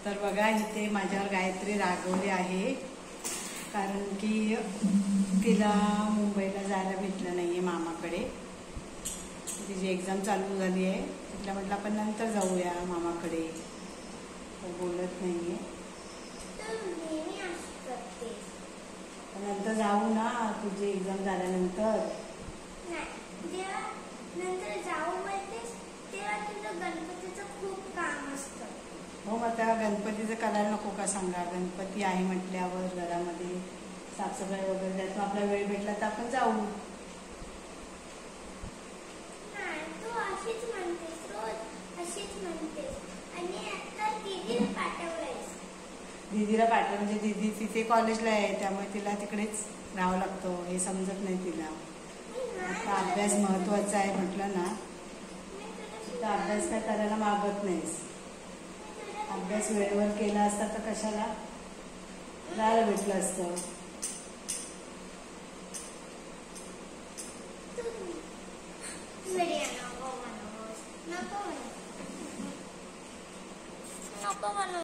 तर बघा इथे माझ्यावर गायत्री रागवली आहे, कारण की तिला मुंबईला जायला भेटलं नाही आहे मामाकडे. तिची एक्झाम चालू झाली आहे. तिला म्हटलं आपण नंतर जाऊया मामाकडे, तो बोलत नाही आहे. नंतर जाऊ ना, तुझी एक्झाम झाल्यानंतर. नंतर जाऊ म्हणतेस तेव्हा तुझं गणपतीचं खूप काम असतं. हो, मग त्या गणपतीचं करायला नको का सांगा. गणपती आहे म्हटल्यावर घरामध्ये साफसफाई वगैरे, त्यातून आपला वेळ भेटला तर आपण जाऊ. तू अशीच म्हणतेस, रोज अशीच म्हणतेस. आणि आता दीदीला पाठवलंयस. दीदीला पाठवलं म्हणजे दीदी तिथे कॉलेजला आहे, त्यामुळे तिला तिकडेच राहावं लागतं. हे समजत नाही तिला. आता अभ्यास महत्वाचा आहे म्हटलं ना, तर अभ्यास काय करायला मागत नाहीस. अभ्यास वेळेवर केला असता तर कशाला जायला भेटलं असतं. नको म्हणू.